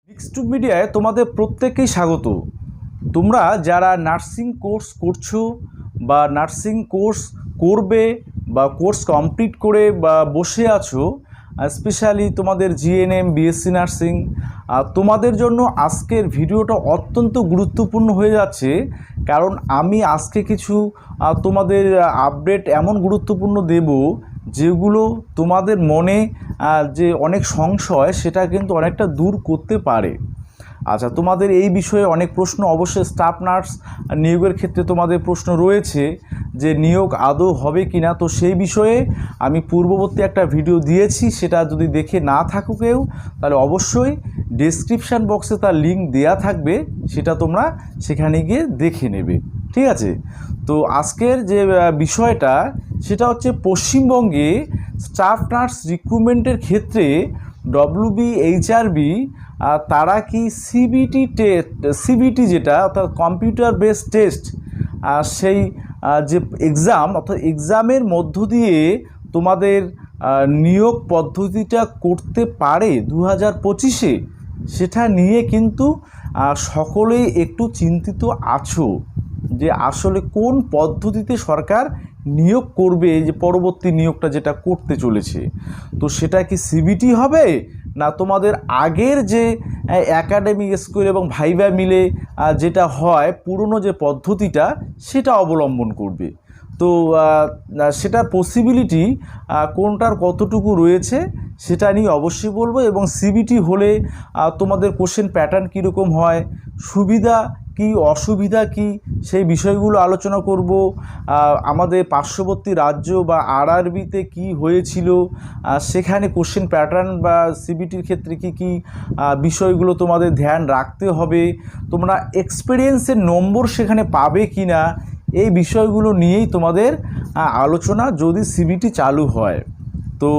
Mixed মিডিয়ায় তোমাদের প্রত্যেককেই স্বাগত। তোমরা যারা নার্সিং কোর্স করছো বা নার্সিং কোর্স করবে বা কোর্স কমপ্লিট করে বা বসে আছো, স্পেশালি তোমাদের জিএনএম বিএসসি নার্সিং, তোমাদের জন্য আজকের ভিডিওটা অত্যন্ত গুরুত্বপূর্ণ হয়ে যাচ্ছে। কারণ আমি আজকে কিছু তোমাদের আপডেট এমন গুরুত্বপূর্ণ দেব যেগুলো তোমাদের মনে যে অনেক সংশয় সেটা কিন্তু অনেকটা দূর করতে পারে। আচ্ছা, তোমাদের এই বিষয়ে অনেক প্রশ্ন অবশ্যই স্টাফ নার্স নিয়োগের ক্ষেত্রে তোমাদের প্রশ্ন রয়েছে যে নিয়োগ আদৌ হবে কি না। তো সেই বিষয়ে আমি পূর্ববর্তী একটা ভিডিও দিয়েছি, সেটা যদি দেখে না থাকো কেউ তাহলে অবশ্যই ডেসক্রিপশান বক্সে তার লিঙ্ক দেয়া থাকবে, সেটা তোমরা সেখানে গিয়ে দেখে নেবে। ঠিক আছে? তো আজকের যে বিষয়টা সেটা হচ্ছে পশ্চিমবঙ্গে স্টাফ নার্স রিক্রুটমেন্টের ক্ষেত্রে ডব্লিউবিএইচআরবি তারা কি সিবিটি যেটা অর্থাৎ কম্পিউটার বেসড টেস্ট, সেই যে এক্সাম অর্থাৎ এক্সামের মধ্য দিয়ে তোমাদের নিয়োগ পদ্ধতিটা করতে পারে 2025-এ, সেটা নিয়ে কিন্তু সকলেই একটু চিন্তিত আছো যে আসলে কোন পদ্ধতিতে সরকার নিয়োগ করবে, যে পরবর্তী নিয়োগটা যেটা করতে চলেছে। তো সেটা কি সিবিটি হবে না তোমাদের আগের যে একাডেমিক স্কুল এবং ভাইভা মিলে যেটা হয় পুরনো যে পদ্ধতিটা সেটা অবলম্বন করবে। তো সেটা পসিবিলিটি কোনটার কতটুকু রয়েছে সেটা নিয়ে অবশ্যই বলবো। এবং সিবিটি হলে তোমাদের কোশ্চেন প্যাটার্ন কীরকম হয়, সুবিধা কি অসুবিধা কি, সেই বিষয়গুলো আলোচনা করব। আমাদের পার্শ্ববর্তী রাজ্য বা আরআরবিতে কি হয়েছিল, সেখানে কোশ্চেন প্যাটার্ন বা সিবিটির ক্ষেত্রে কি কি বিষয়গুলো তোমাদের ধ্যান রাখতে হবে, তোমরা এক্সপিরিয়েন্সের নম্বর সেখানে পাবে কি না, এই বিষয়গুলো নিয়েই তোমাদের আলোচনা যদি সিবিটি চালু হয়। তো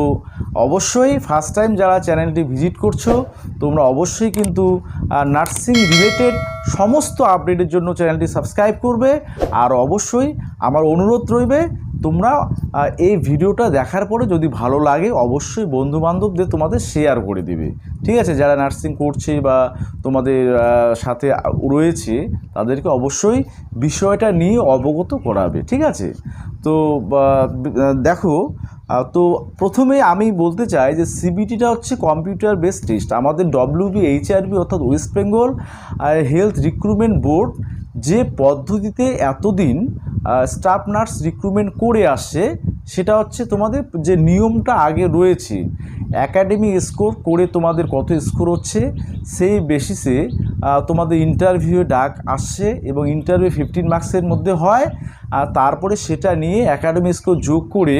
অবশ্যই ফার্স্ট টাইম যারা চ্যানেলটি ভিজিট করছো তোমরা অবশ্যই কিন্তু নার্সিং রিলেটেড সমস্ত আপডেটের জন্য চ্যানেলটি সাবস্ক্রাইব করবে। আর অবশ্যই আমার অনুরোধ রইবে তোমরা এই ভিডিওটা দেখার পরে যদি ভালো লাগে অবশ্যই বন্ধুবান্ধবদের তোমাদের শেয়ার করে দিবে। ঠিক আছে? যারা নার্সিং করছে বা তোমাদের সাথে রয়েছে তাদেরকে অবশ্যই বিষয়টা নিয়ে অবগত করাবে। ঠিক আছে? তো দেখো, তো প্রথমে আমি বলতে চাই যে সিবিটিটা হচ্ছে কম্পিউটার বেসড টেস্ট। আমাদের ডব্লিউবিএইচআরবি অর্থাৎ West Bengal health recruitment board যে পদ্ধতিতে এতদিন স্টাফ নার্স রিক্রুটমেন্ট করে আসছে সেটা হচ্ছে তোমাদের যে নিয়মটা আগে রয়েছে, একাডেমিক স্কোর করে তোমাদের কত স্কোর হচ্ছে সেই বেসিসে তোমাদের ইন্টারভিউ ডাক আসছে এবং ইন্টারভিউ 15 মার্কসের মধ্যে হয়। আর তারপরে সেটা নিয়ে একাডেমিক স্কোর যোগ করে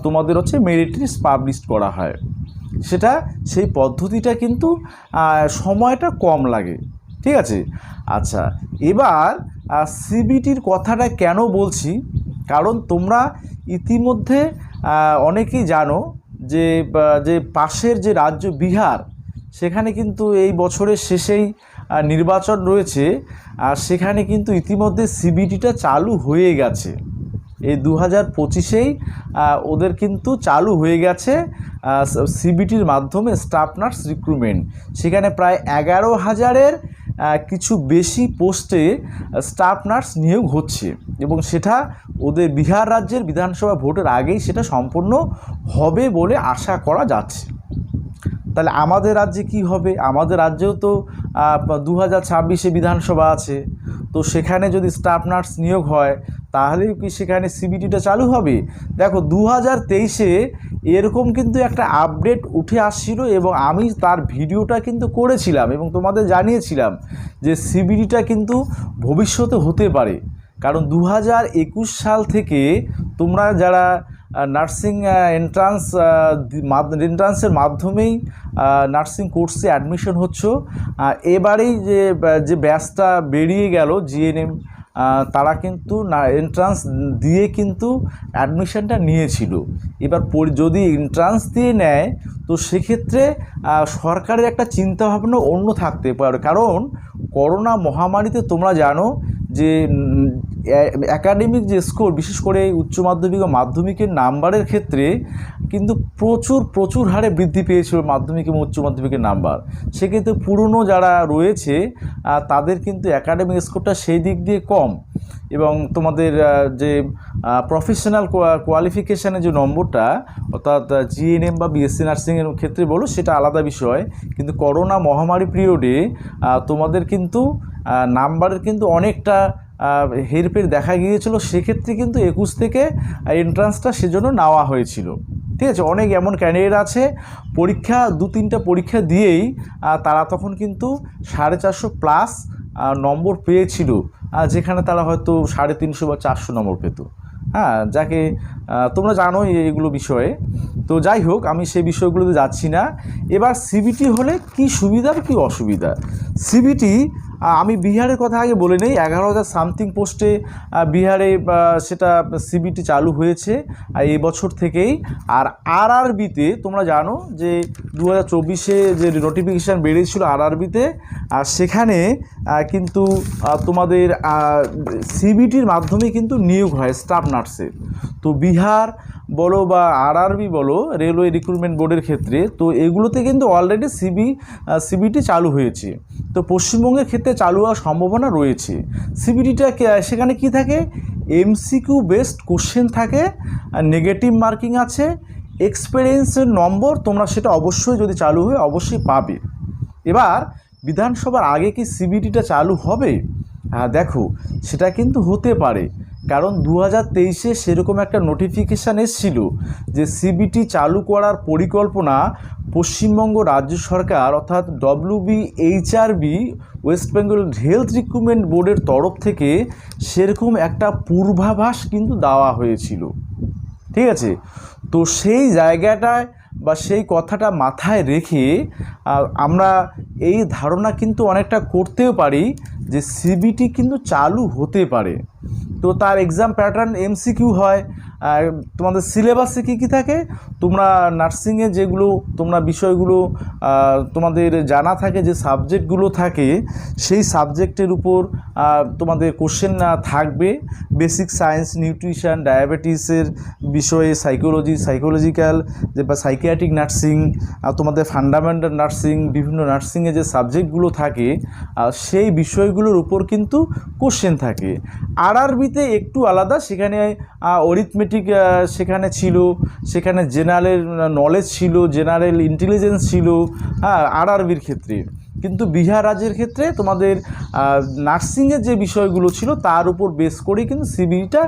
তোমাদের হচ্ছে মেরিট লিস্ট পাবলিশ করা হয়। সেটা সেই পদ্ধতিটা কিন্তু সময়টা কম লাগে। ঠিক আছে? আচ্ছা, এবার সিবিটির কথাটা কেন বলছি, কারণ তোমরা ইতিমধ্যে অনেকেই জানো যে যে পাশের যে রাজ্য বিহার, সেখানে কিন্তু এই বছরের শেষেই নির্বাচন রয়েছে। আর সেখানে কিন্তু ইতিমধ্যে সিবিটিটা চালু হয়ে গেছে। এই 2025-এই ওদের কিন্তু চালু হয়ে গেছে সিবিটির মাধ্যমে স্টাফ নার্স রিক্রুটমেন্ট। সেখানে প্রায় 11,000-এর কিছু বেশি পোস্টে স্টাফ নার্স নিয়োগ হচ্ছে এবং সেটা ওদের বিহার রাজ্যের বিধানসভা ভোটের আগেই সেটা সম্পন্ন হবে বলে আশা করা যাচ্ছে। তাহলে আমাদের রাজ্যে কি হবে? আমাদের রাজ্যেও তো 2026-এ বিধানসভা আছে। তো সেখানে যদি স্টাফ নার্স নিয়োগ হয় তাহলেও কি সেখানে সিবিটিটা চালু হবে? দেখো, 2023-এ এরকম কিন্তু একটা আপডেট উঠে আসছিল এবং আমি তার ভিডিওটা কিন্তু করেছিলাম এবং তোমাদের জানিয়েছিলাম যে সিবিটিটা কিন্তু ভবিষ্যতে হতে পারে। কারণ 2021 সাল থেকে তোমরা যারা নার্সিং এন্ট্রান্সের মাধ্যমেই নার্সিং কোর্সে অ্যাডমিশন হচ্ছ, এবারেই যে ব্যাচটা বেরিয়ে গেল জিএনএম, তারা কিন্তু এন্ট্রান্স দিয়ে কিন্তু অ্যাডমিশনটা নিয়েছিল। এবার যদি এন্ট্রান্স দিয়ে নেয় তো সেক্ষেত্রে সরকারের একটা চিন্তাভাবনা অন্য থাকতে পারে। কারণ করোনা মহামারীতে তোমরা জানো যে একাডেমিক যে স্কোর, বিশেষ করে উচ্চ মাধ্যমিক ও মাধ্যমিকের নাম্বারের ক্ষেত্রে কিন্তু প্রচুর হারে বৃদ্ধি পেয়েছিল মাধ্যমিক এবং উচ্চ মাধ্যমিকের নাম্বার। সেক্ষেত্রে পুরনো যারা রয়েছে তাদের কিন্তু একাডেমিক স্কোরটা সেই দিক দিয়ে কম, এবং তোমাদের যে প্রফেশনাল কোয়ালিফিকেশানের যে নম্বরটা, অর্থাৎ জিএনএম বা বিএসসি নার্সিংয়ের ক্ষেত্রে বলো, সেটা আলাদা বিষয়। কিন্তু করোনা মহামারী পিরিয়ডে তোমাদের কিন্তু নাম্বারের কিন্তু অনেকটা হেরফের দেখা গিয়েছিল। সেক্ষেত্রে কিন্তু 21 থেকে এন্ট্রান্সটা সেজন্য নেওয়া হয়েছিল। ঠিক আছে, অনেক এমন ক্যান্ডিডেট আছে পরীক্ষা 2-3টা পরীক্ষা দিয়েই তারা তখন কিন্তু 450+ নম্বর পেয়েছিল, যেখানে তারা হয়তো 350 বা 400 নম্বর পেত। হ্যাঁ, যাকে তোমরা জানো এগুলো বিষয়ে। তো যাই হোক, আমি সেই বিষয়গুলোতে যাচ্ছি না। এবার সিবিটি হলে কি সুবিধা কি অসুবিধা। সিবিটি, আমি বিহারের কথা আগে বলে নেই। 11,000 সামথিং পোস্টে বিহারে সেটা সিবিটি চালু হয়েছে এই বছর থেকেই। আর আরআরবিতে তোমরা জানো যে 2024-এ যে নোটিফিকেশান বেরিয়েছিল আরআরবিতে, আর সেখানে কিন্তু তোমাদের সিবিটির মাধ্যমে কিন্তু নিয়োগ হয় স্টাফ নার্সের। তো বিহার বলো বা আরআরবি বলো, রেলওয়ে রিক্রুটমেন্ট বোর্ডের ক্ষেত্রে, তো এগুলোতে কিন্তু অলরেডি সিবিটি চালু হয়েছে। তো পশ্চিমবঙ্গের ক্ষেত্রে চালু হওয়ার সম্ভাবনা রয়েছে। সিবিটিটা সেখানে কি থাকে, এমসিকিউ বেসড কোশ্চেন থাকে, নেগেটিভ মার্কিং আছে, এক্সপিরিয়েন্সের নম্বর তোমরা সেটা অবশ্যই যদি চালু হয় অবশ্যই পাবে। এবার বিধানসভার আগে কি সিবিটিটা চালু হবে? দেখো, সেটা কিন্তু হতে পারে, কারণ 2023-এ সেরকম একটা নোটিফিকেশান এসেছিল যে সিবিটি চালু করার পরিকল্পনা পশ্চিমবঙ্গ রাজ্য সরকার অর্থাৎ WBHRB West Bengal health recruitment বোর্ডের তরফ থেকে সেরকম একটা পূর্বাভাস কিন্তু দেওয়া হয়েছিল। ঠিক আছে, তো সেই জায়গাটায় বা সেই কথাটা মাথায় রেখে আমরা এই ধারণা কিন্তু অনেকটা করতেও পারি যে সিবিটি কিন্তু চালু হতে পারে। তো তার এক্সাম প্যাটার্ন এমসিকিউ হয়। তোমাদের সিলেবাসে কী থাকে, তোমরা নার্সিংয়ে যেগুলো তোমরা বিষয়গুলো তোমাদের জানা থাকে, যে সাবজেক্টগুলো থাকে সেই সাবজেক্টের উপর তোমাদের কোশ্চেন থাকবে। বেসিক সায়েন্স, নিউট্রিশন, ডায়াবেটিসের বিষয়ে, সাইকোলজিক্যাল যে বা সাইকিয়াট্রিক নার্সিং, তোমাদের ফান্ডামেন্টাল নার্সিং, বিভিন্ন নার্সিংয়ে যে সাবজেক্টগুলো থাকে সেই বিষয়গুলোর উপর কিন্তু কোশ্চেন থাকে। আরআরবিতে একটু আলাদা, সেখানে অরিথমেটিক সেখানে ছিল, সেখানে জেনারেল নলেজ ছিল, জেনারেল ইন্টেলিজেন্স ছিল আরআরবির ক্ষেত্রে। কিন্তু বিহার রাজ্যের ক্ষেত্রে তোমাদের নার্সিংয়ের যে বিষয়গুলো ছিল তার উপর বেস করেই কিন্তু সিবিটিটা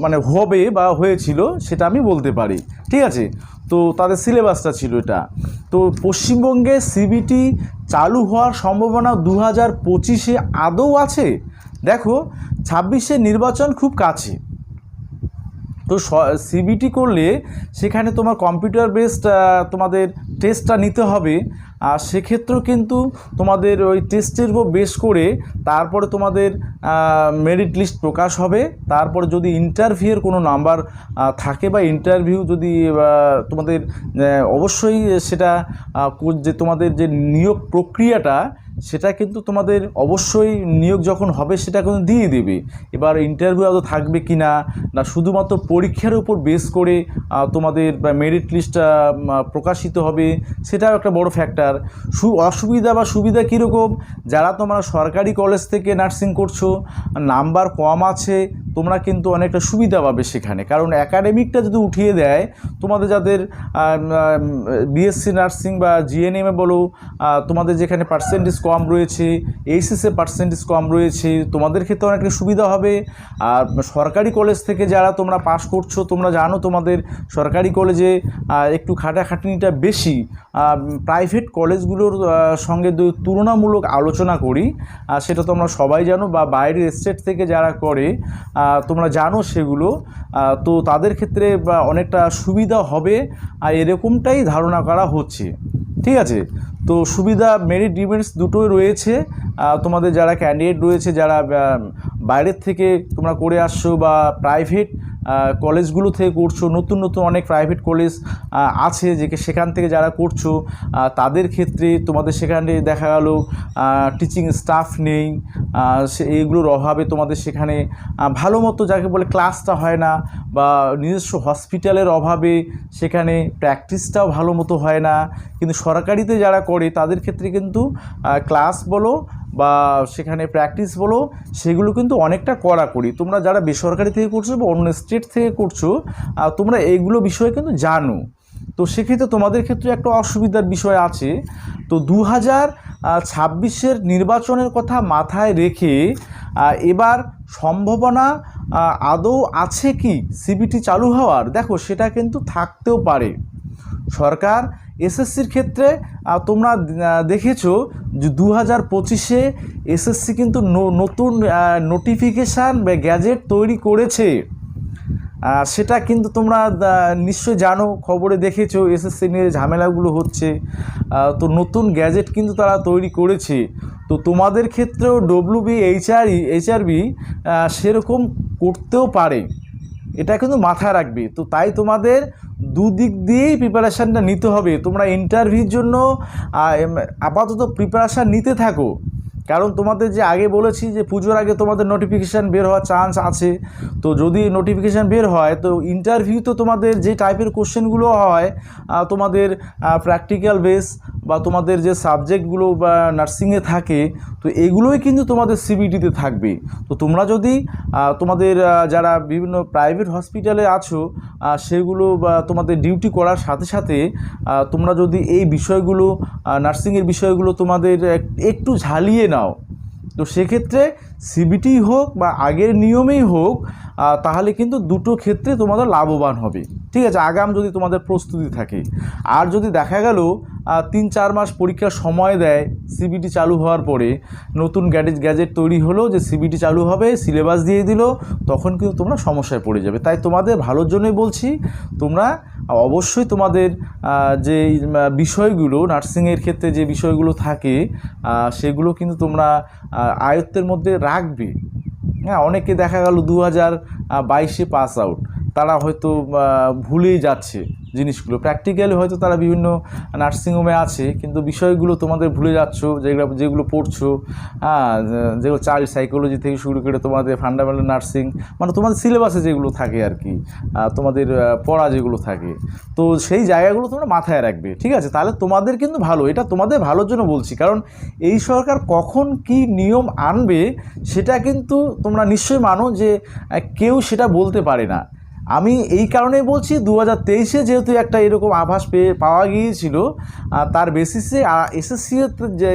মানে হবে বা হয়েছিল, সেটা আমি বলতে পারি। ঠিক আছে, তো তাদের সিলেবাসটা ছিল এটা। তো পশ্চিমবঙ্গে সিবিটি চালু হওয়ার সম্ভাবনা 2025-এ আদৌ আছে? দেখো, 26-এ নির্বাচন খুব কাছে। তো সিবিটি করলে সেখানে তোমার কম্পিউটার বেসড তোমাদের টেস্টটা নিতে হবে। আর সেক্ষেত্রেও কিন্তু তোমাদের ওই টেস্টের উপর বেস করে তারপরে তোমাদের মেরিট লিস্ট প্রকাশ হবে। তারপরে যদি ইন্টারভিউয়ের কোনো নাম্বার থাকে বা ইন্টারভিউ যদি তোমাদের অবশ্যই সেটা যে তোমাদের যে নিয়োগ প্রক্রিয়াটা সেটা কিন্তু তোমাদের অবশ্যই নিয়োগ যখন হবে সেটা কিন্তু দিয়ে দেবে। এবার ইন্টারভিউ আদৌ থাকবে কি না, না শুধুমাত্র পরীক্ষার উপর বেস করে তোমাদের মেরিট লিস্টটা প্রকাশিত হবে, সেটাও একটা বড় ফ্যাক্টর। অসুবিধা বা সুবিধা কীরকম, যারা তোমরা সরকারি কলেজ থেকে নার্সিং করছো, নাম্বার কম আছে, তোমরা কিন্তু অনেকটা সুবিধা পাবে সেখানে। কারণ একাডেমিকটা যদি উঠিয়ে দেয়, তোমাদের যাদের বিএসসি নার্সিং বা জিএনএমে বলো, তোমাদের যেখানে পার্সেন্টেজ কম রয়েছে, এইচএসে পার্সেন্টেজ কম রয়েছে, তোমাদের ক্ষেত্রে অনেকটা সুবিধা হবে। আর সরকারি কলেজ থেকে যারা তোমরা পাস করছো, তোমরা জানো তোমাদের সরকারি কলেজে একটু খাটাখাটনিটা বেশি। প্রাইভেট কলেজগুলোর সঙ্গে তুলনামূলক আলোচনা করি, সেটা তোমরা সবাই জানো, বা বাইরের স্টেট থেকে যারা করে তোমরা জানো সেগুলো। তো তাদের ক্ষেত্রে অনেকটা সুবিধা হবে, আর এরকমটাই ধারণা করা হচ্ছে। ঠিক আছে, তো সুবিধা মেরিট ডিমেরিটস দুটোই রয়েছে। তোমাদের যারা ক্যান্ডিডেট রয়েছে, যারা বাইরের থেকে তোমরা করে আসছো বা প্রাইভেট কলেজগুলো থেকে করছো, নতুন নতুন অনেক প্রাইভেট কলেজ আছে সেখান থেকে যারা করছো তাদের ক্ষেত্রে তোমাদের সেখানে দেখা গেল টিচিং স্টাফ নেই, এইগুলোর অভাবে তোমাদের সেখানে ভালো মতো যাকে বলে ক্লাসটা হয় না, বা নিজস্ব হসপিটালের অভাবে সেখানে প্র্যাকটিসটাও ভালো মতো হয় না। কিন্তু সরকারিতে যারা করে তাদের ক্ষেত্রে কিন্তু ক্লাস বলো বা সেখানে প্র্যাকটিস বলো সেগুলো কিন্তু অনেকটা কড়াকড়ি। তোমরা যারা বেসরকারি থেকে করছো বা অন্য স্টেট থেকে করছো তোমরা এইগুলো বিষয়ে কিন্তু জানো। তো সেক্ষেত্রে তোমাদের ক্ষেত্রে একটা অসুবিধার বিষয় আছে। তো 2026-এর নির্বাচনের কথা মাথায় রেখে এবার সম্ভাবনা আদৌ আছে কি সিবিটি চালু হওয়ার? দেখো সেটা কিন্তু থাকতেও পারে। সরকার এসএসসির ক্ষেত্রে তোমরা দেখেছো যে 2025-এ এসএসসি কিন্তু নতুন নোটিফিকেশান বা গ্যাজেট তৈরি করেছে। সেটা কিন্তু তোমরা নিশ্চয় জানো, খবরে দেখেছো এসএসসি নিয়ে ঝামেলাগুলো হচ্ছে। তো নতুন গ্যাজেট কিন্তু তারা তৈরি করেছে। তো তোমাদের ক্ষেত্রেও ডব্লিউবি এইচআরবি সেরকম করতেও পারে, এটা কিন্তু মাথায় রাখবে। তো তাই তোমাদের দুদিক দিয়েই প্রিপারেশানটা নিতে হবে। তোমরা ইন্টারভিউর জন্য আপাতত প্রিপারেশান নিতে থাকো, কারণ তোমাদের যে আগে বলেছি যে পুজোর আগে তোমাদের নোটিফিকেশান বের হওয়ার চান্স আছে। তো যদি নোটিফিকেশান বের হয় তো ইন্টারভিউ তো তোমাদের যে টাইপের কোশ্চেনগুলো হয় তোমাদের প্র্যাকটিক্যাল বেস বা তোমাদের যে সাবজেক্টগুলো বা নার্সিংয়ে থাকে, তো এগুলোই কিন্তু তোমাদের সিবিটিতে থাকবে। তো তোমরা যদি তোমাদের যারা বিভিন্ন প্রাইভেট হসপিটালে আছো সেগুলো বা তোমাদের ডিউটি করার সাথে সাথে তোমরা যদি এই বিষয়গুলো নার্সিংয়ের বিষয়গুলো তোমাদের একটু ঝালিয়ে নাও, তো সেক্ষেত্রে সিবিটি হোক বা আগের নিয়মেই হোক তাহলে কিন্তু দুটো ক্ষেত্রে তোমাদের লাভবান হবে। ঠিক আছে, আগাম যদি তোমাদের প্রস্তুতি থাকে। আর যদি দেখা গেল 3-4 মাস পরীক্ষার সময় দেয় সিবিটি চালু হওয়ার পরে, নতুন গ্যাজেট তৈরি হলো যে সিবিটি চালু হবে, সিলেবাস দিয়ে দিল, তখন কিন্তু তোমরা সমস্যায় পড়ে যাবে। তাই তোমাদের ভালোর জন্যই বলছি, তোমরা অবশ্যই তোমাদের যে বিষয়গুলো নার্সিংয়ের ক্ষেত্রে যে বিষয়গুলো থাকে সেগুলো কিন্তু তোমরা আয়ত্তের মধ্যে রাখবে। হ্যাঁ, অনেকে দেখা গেল 2022-এ পাস আউট, তারা হয়তো ভুলেই যাচ্ছে জিনিসগুলো। প্র্যাকটিক্যালি হয়তো তারা বিভিন্ন নার্সিংহোমে আছে, কিন্তু বিষয়গুলো তোমাদের ভুলে যাচ্ছ, যেগুলো পড়ছো। হ্যাঁ, যেগুলো চাইল্ড সাইকোলজি থেকে শুরু করে তোমাদের ফান্ডামেন্টাল নার্সিং, মানে তোমাদের সিলেবাসে যেগুলো থাকে আর কি, তোমাদের পড়া যেগুলো থাকে, তো সেই জায়গাগুলো তোমরা মাথায় রাখবে। ঠিক আছে, তাহলে তোমাদের কিন্তু ভালো, এটা তোমাদের ভালোর জন্য বলছি। কারণ এই সরকার কখন কি নিয়ম আনবে সেটা কিন্তু তোমরা নিশ্চয়ই মানো যে কেউ সেটা বলতে পারে না। আমি এই কারণেই বলছি 2023-এ যেহেতু একটা এরকম আভাস পাওয়া গিয়েছিল, তার বেসিসে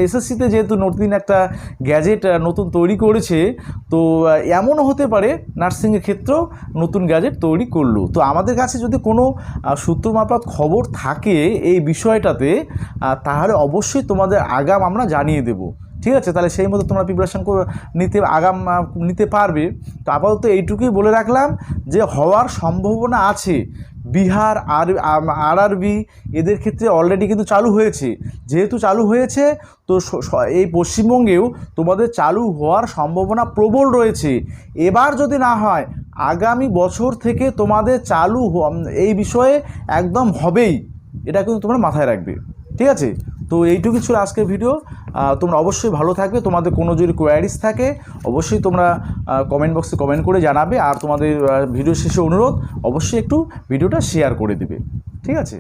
এসএসসিতে যেহেতু নতুন একটা গ্যাজেট নতুন তৈরি করেছে, তো এমনও হতে পারে নার্সিংয়ের ক্ষেত্রেও নতুন গ্যাজেট তৈরি করলো। তো আমাদের কাছে যদি কোনো সূত্র মারফত খবর থাকে এই বিষয়টাতে, তাহলে অবশ্যই তোমাদের আগাম আমরা জানিয়ে দেব। ঠিক আছে, তাহলে সেই মতো তোমরা প্রিপারেশান নিতে পারবে। তো আপাতত এইটুকুই বলে রাখলাম যে হওয়ার সম্ভাবনা আছে। বিহার আর আরআরবি এদের ক্ষেত্রে অলরেডি কিন্তু চালু হয়েছে। যেহেতু চালু হয়েছে তো এই পশ্চিমবঙ্গেও তোমাদের চালু হওয়ার সম্ভাবনা প্রবল রয়েছে। এবার যদি না হয় আগামী বছর থেকে তোমাদের চালু এই বিষয়ে একদম হবেই, এটা কিন্তু তোমরা মাথায় রাখবে। ঠিক আছে, তো এইটুকু ছিল আজকের ভিডিও। তোমরা অবশ্যই ভালো থাকবে। তোমাদের কোনো যদি কোয়ারিজ থাকে অবশ্যই তোমরা কমেন্ট বক্সে কমেন্ট করে জানাবে। আর তোমাদের ভিডিও শেষে অনুরোধ, অবশ্যই একটু ভিডিওটা শেয়ার করে দিবে। ঠিক আছে।